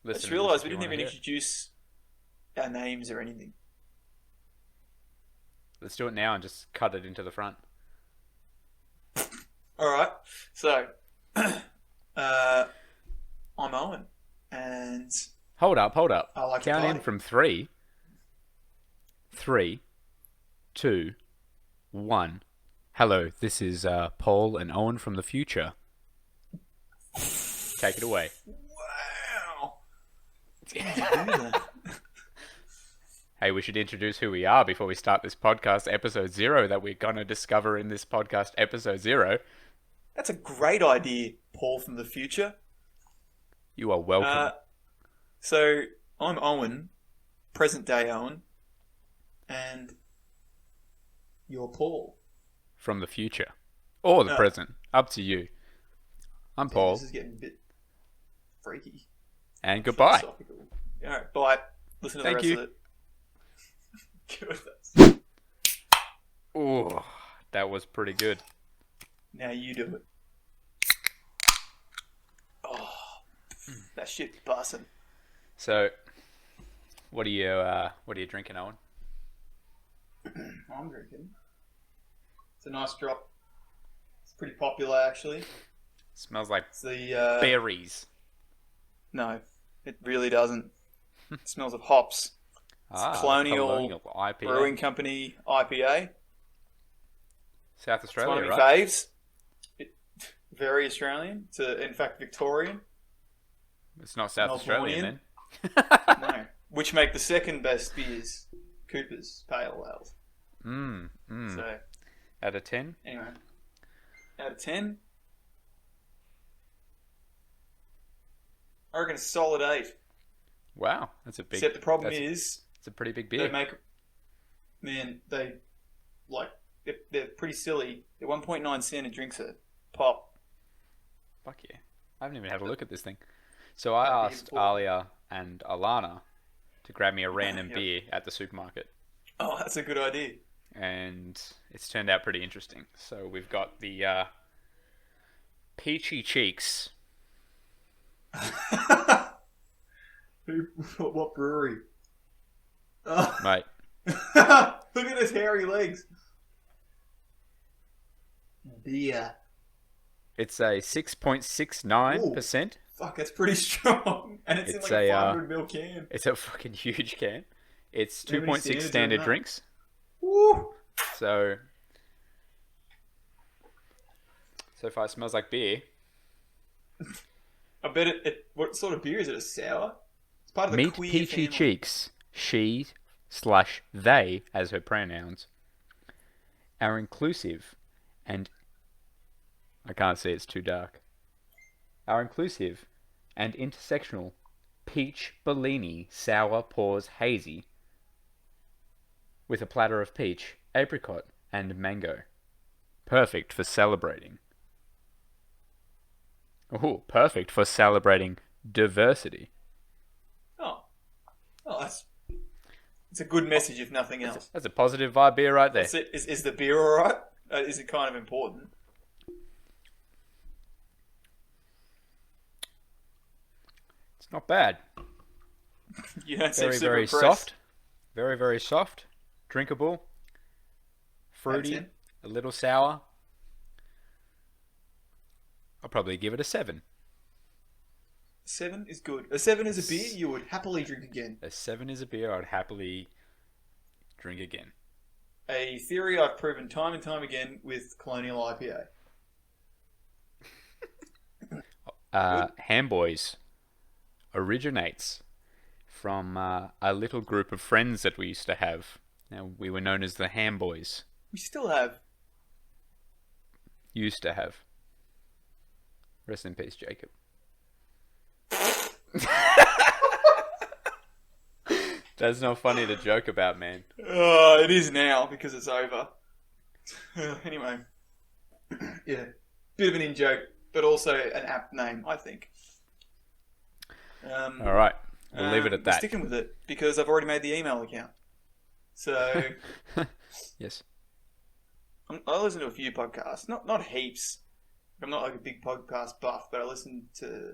I listeners just realised if we you didn't want to even hear it. introduce our names or anything. Let's do it now and just cut it into the front. All right. So, I'm Owen, and Hold up. I like to Count in party. from 3. 3, 2, 1. Hello, this is Paul and Owen from the future. Take it away. Wow. How did you do that? Hey, we should introduce who we are before we start this podcast, episode 0, that we're going to discover in this podcast, episode 0. That's a great idea, Paul from the future. You are welcome. So, I'm Owen, present day Owen, and you're Paul. From the future. Or the No. present. Up to you. I'm Damn, Paul. This is getting a bit freaky. And goodbye. Philosophical. All right, bye. Listen to Thank the you. rest of it. Good. Ooh, that was pretty good. Now you do it. Oh, that shit bussin'. So, what are you drinking, Owen? I'm drinking. It's a nice drop. It's pretty popular, actually. Smells like It's the berries. no, it really doesn't. It smells of hops. It's Colonial IPA. Brewing Company IPA. South It's one Australia, of my right? faves. Very Australian. It's in fact Victorian. It's not South Australian Melbournian. then. No, which make the second best beers, Cooper's Pale Ales. So Out of 10? anyway, out of 10, I reckon a solid 8. Wow, that's a big. Except the problem that's- is it's a pretty big they beer. make, man, they like they're pretty silly. They're 1.9 cent a drinks a pop. Fuck yeah. I haven't even had a look at this thing. So I That'd be asked important. Alia and Alana to grab me a random Yep. beer at the supermarket. Oh, that's a good idea. And it's turned out pretty interesting. So we've got the Peachy Cheeks. What brewery? Oh. Mate, Look at his hairy legs. Beer. it's a 6.69%. Fuck, that's pretty strong. And it's It's in like a a, 500ml can. It's a fucking huge can. It's How many 2.6 standards are in standard that? drinks. Woo! So far it smells like beer. I bet what sort of beer is it? A sour? It's part of the Meet queer Peachy family. Cheeks. She/they as her pronouns are inclusive and I can't see, it's too dark. Are inclusive and intersectional peach Bellini sour pours hazy with a platter of peach, apricot, and mango. Perfect for celebrating. Ooh, perfect for celebrating diversity. Oh, it's a good message if nothing else. That's a positive vibe beer right there. That's it. Is the beer alright? Is it kind of important? It's not bad. You don't seem Very, super very impressed. soft. Very, very soft. Drinkable. Fruity. That's it. A little sour. I'll probably give it a 7. 7 is good. A 7 is a beer you would happily drink again. A 7 is a beer I'd happily drink again. A theory I've proven time and time again with Colonial IPA. HamBoys originates from a little group of friends that we used to have. Now, we were known as the HamBoys. We still have. Used to have. Rest in peace, Jacob. That's not funny to joke about, man. It is now because it's over. Anyway. Yeah. Bit of an in-joke, but also an apt name, I think. All right. We'll leave it at we're that. sticking with it because I've already made the email account. So Yes. I listen to a few podcasts, not heaps. I'm not like a big podcast buff, but I listen to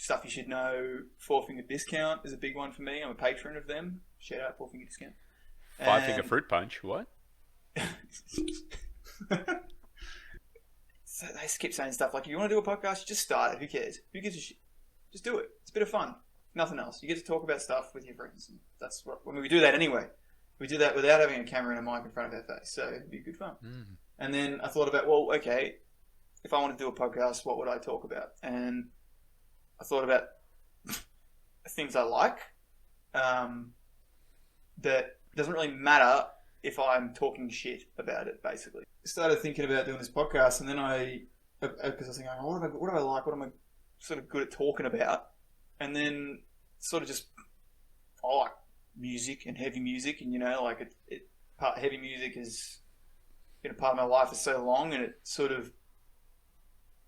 Stuff You Should Know, Four Finger Discount is a big one for me. I'm a patron of them. Shout out Four Finger Discount. Five Finger Fruit Punch. What? So they keep saying stuff like, if you want to do a podcast, just start it. Who cares? Who gives a shit? Just do it. It's a bit of fun. Nothing else. You get to talk about stuff with your friends. And that's what, we do that anyway. We do that without having a camera and a mic in front of our face. So it'd be good fun. Mm. And then I thought about, well, okay, if I want to do a podcast, what would I talk about? And I thought about things I like. That doesn't really matter if I'm talking shit about it, basically. I started thinking about doing this podcast, and then because I was thinking, oh, what do I like? What am I sort of good at talking about? And then sort of just, I like music and heavy music, and like heavy music has been a part of my life for so long, and it sort of,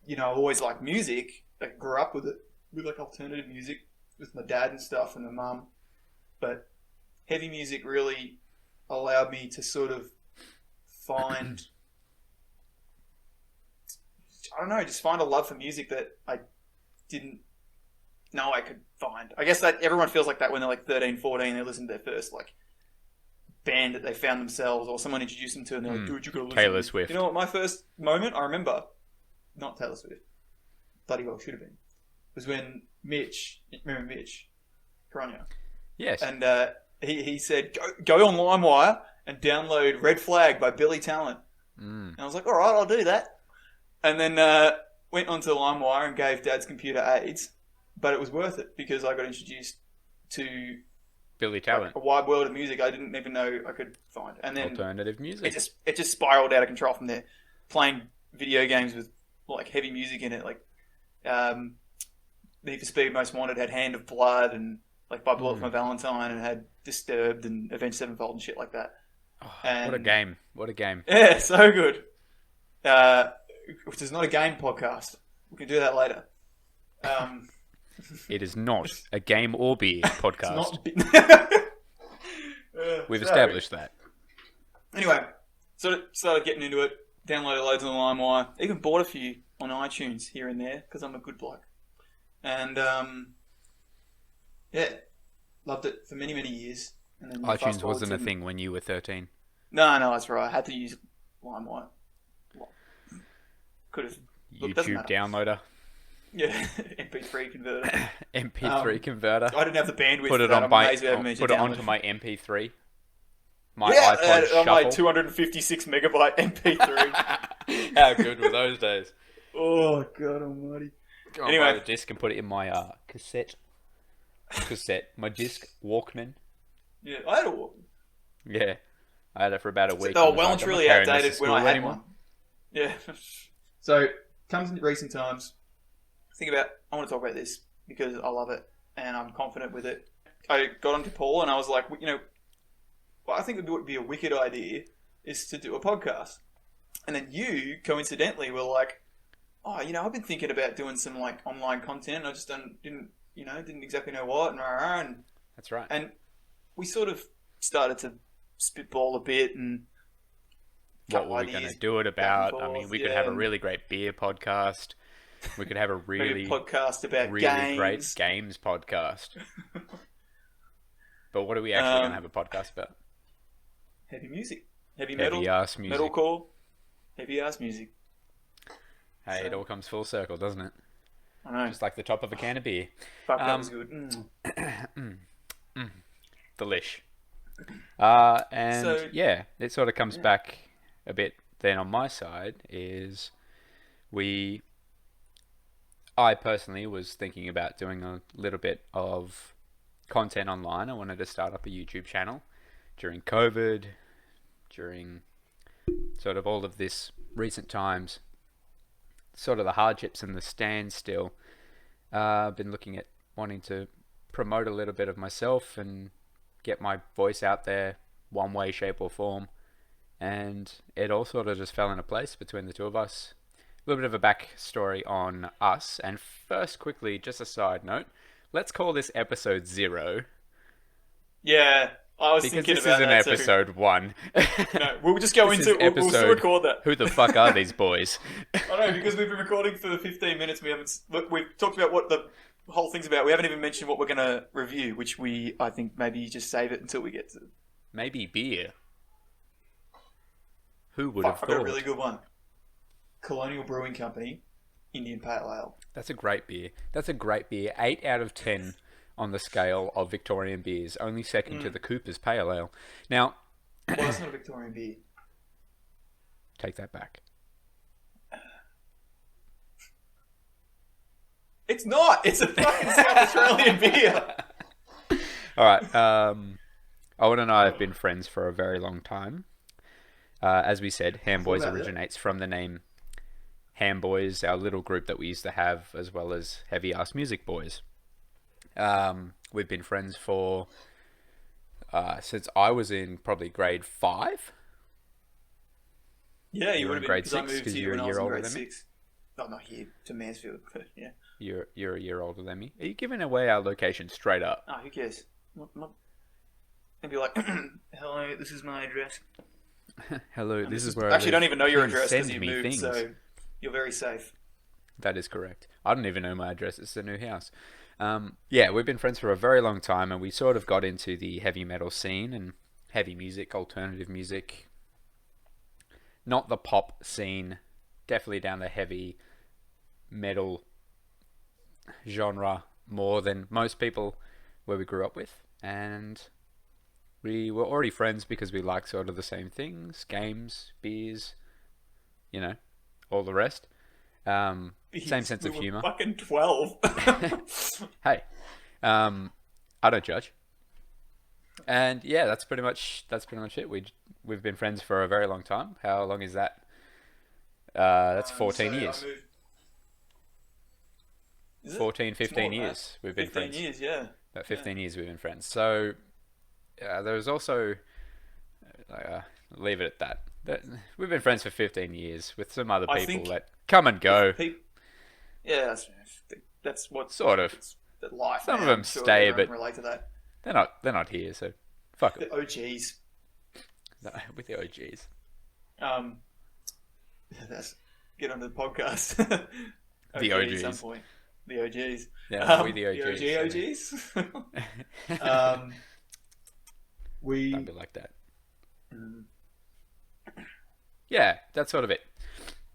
I've always liked music. I grew up with it, with like alternative music with my dad and stuff and my mum, but heavy music really allowed me to sort of find, just find a love for music that I didn't know I could find. I guess that everyone feels like that when they're like 13, 14, they listen to their first like band that they found themselves or someone introduced them to, and they're like, dude, you gotta listen. Taylor Swift. You know what, my first moment, I remember, not Taylor Swift, bloody well should have been, was when remember Mitch Caranya? Yes. And he said, go on LimeWire and download Red Flag by Billy Talent. And I was like, all right, I'll do that. And then went onto LimeWire and gave Dad's computer AIDS, but it was worth it because I got introduced to Billy Talent, a wide world of music I didn't even know I could find. And then alternative music. It just spiraled out of control from there. Playing video games with like heavy music in it, like Need for Speed Most Wanted had Hand of Blood, and like By Bullet for My Valentine, and had Disturbed and Avenged Sevenfold and shit like that. Oh, what a game. What a game. Yeah, so good. Which is not a game podcast. We can do that later. It is not a game or beer podcast. We've established that. Anyway, sort of started getting into it. Downloaded loads on LimeWire. Even bought a few on iTunes here and there because I'm a good bloke. And yeah, loved it for many, many years. And then iTunes wasn't a thing when you were 13. No, that's right. I had to use LimeWire. Could have. YouTube downloader. Yeah, MP3 converter. MP3 converter. I didn't have the bandwidth. Put it on onto my MP3. My iPod on my Shuffle. 256 megabyte MP3. How good were those days? Oh God Almighty! Anyway, the disc and put it in my cassette. My disc Walkman. Yeah, I had a Walkman. Yeah, I had it for about a week. They were well and truly outdated when I had one. Yeah. So, comes in recent times. I want to talk about this because I love it and I'm confident with it. I got onto Paul and I was like, what I think would be a wicked idea is to do a podcast. And then you, coincidentally, were like, oh, I've been thinking about doing some like online content. I just didn't exactly know what. And that's right. And we sort of started to spitball a bit and what were we going to do it about? Forth, I mean, we could have a really great beer podcast. We could have a really podcast about really great games podcast. But what are we actually going to have a podcast about? Heavy music, heavy metal, ass music, metalcore, heavy ass music. Hey, it all comes full circle, doesn't it? I know. Just like the top of a can of beer. Fuck, that was good. Delish. Yeah, it sort of comes back a bit then on my side is I personally was thinking about doing a little bit of content online. I wanted to start up a YouTube channel during COVID, during sort of all of this recent times, sort of the hardships and the standstill. I've been looking at wanting to promote a little bit of myself and get my voice out there one way, shape or form. And it all sort of just fell into place between the two of us. A little bit of a backstory on us. And first, quickly, just a side note. Let's call this episode 0. Yeah, I was thinking about that. Because this isn't episode 1. No, we'll just go into it. We'll still record that. Who the fuck are these boys? I know, because we've been recording for 15 minutes. We've talked about what the whole thing's about. We haven't even mentioned what we're going to review, which I think maybe just save it until we get to. Maybe beer. Who would have I've thought? got a really good one. Colonial Brewing Company, Indian Pale Ale. That's a great beer. 8 out of 10 on the scale of Victorian beers. Only second to the Cooper's Pale Ale. Now, well, that's not a Victorian beer. Take that back. It's not. It's a fucking South Australian beer. All right. Owen and I have been friends for a very long time. As we said, HamBoys originates from the name HamBoys, our little group that we used to have, as well as Heavy Ass Music Boys. We've been friends for since I was in probably grade 5. Yeah, you were would in have been grade 6 because you're a year older than me. Not here to Mansfield, but yeah. You're a year older than me. Are you giving away our location straight up? Oh, who cares? And be like, hello, this is my address. Hello, this is where I actually don't even know your Please address because send you me moved, things. so you're very safe. That is correct. I don't even know my address. It's a new house. Yeah, we've been friends for a very long time, and we sort of got into the heavy metal scene and heavy music, alternative music. Not the pop scene, definitely down the heavy metal genre more than most people where we grew up with. And we were already friends because we liked sort of the same things, games, beers, all the rest. Same sense of humor. Fucking 12. Hey, I don't judge. And yeah, that's pretty much it. We've been friends for a very long time. How long is that? That's 14 years. 14, 15 years we've been 15 friends. 15 years, yeah. About 15 years we've been friends. So there was also, leave it at that. We've been friends for 15 years with some other people that come and go. Yeah, that's what sort of. It's the life. Some of them stay, but relate to that. They're not here, so fuck it. The OGs. No, with the OGs. That's get onto the podcast. The OG OGs. At some point. The OGs. Yeah, we the OGs. The OGs. We don't be like that. Yeah, that's sort of it.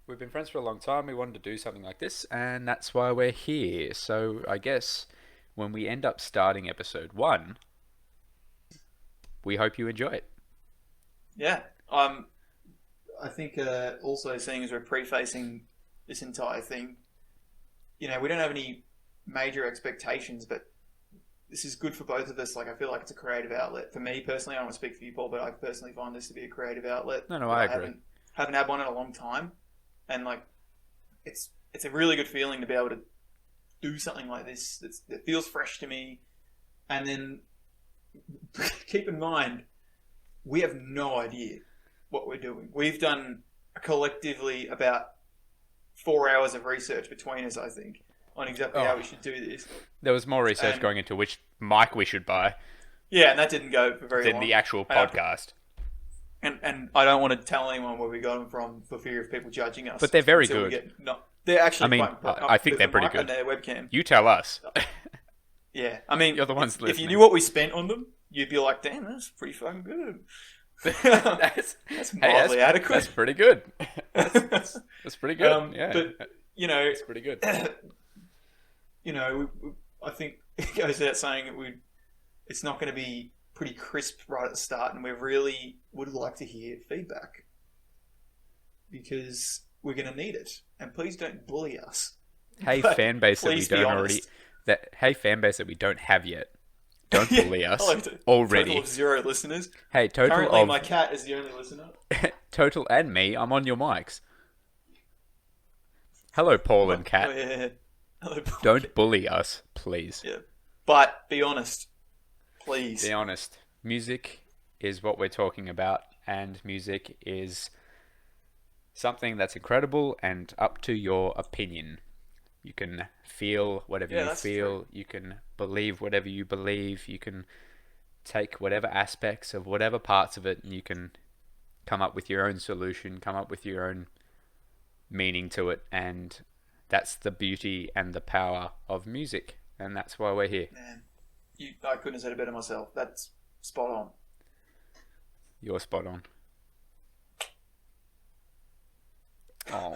We've been friends for a long time. We wanted to do something like this, and that's why we're here. So I guess when we end up starting episode 1, we hope you enjoy it. Yeah. I think also seeing as we're prefacing this entire thing, we don't have any major expectations, but this is good for both of us. Like, I feel like it's a creative outlet. For me personally, I don't want to speak for you, Paul, but I personally find this to be a creative outlet. No, I agree. Haven't had one in a long time, and like, it's a really good feeling to be able to do something like this that feels fresh to me. And then keep in mind, we have no idea what we're doing. We've done collectively about 4 hours of research between us, I think, on exactly how we should do this. There was more research going into which mic we should buy. Yeah, and that didn't go for very long. Than the actual podcast. And I don't want to tell anyone where we got them from for fear of people judging us. But they're very good. They're actually I think they're pretty good. And their webcam. You tell us. Yeah, I mean, you're the ones listening. If you knew what we spent on them, you'd be like, damn, that's pretty fucking good. That's mildly adequate. That's pretty good. That's pretty good. Yeah. But, it's pretty good. I think it goes without saying that it's not going to be pretty crisp right at the start, and we really would like to hear feedback because we're going to need it. And please don't bully us. Hey, fan base that we don't already. Fan base that we don't have yet. Don't bully us already. Total of 0 listeners. Hey, currently my cat is the only listener. Total and me. I'm on your mics. Hello, Paul and Kat. Oh, yeah. Hello, Paul. Don't bully us, please. Yeah, but be honest, please. Be honest. Music is what we're talking about, and music is something that's incredible and up to your opinion. You can feel whatever you feel. True. You can believe whatever you believe. You can take whatever aspects of whatever parts of it, and you can come up with your own solution, come up with your own meaning to it. And that's the beauty and the power of music. And that's why we're here. Man, I couldn't have said it better myself. That's spot on. You're spot on. Oh.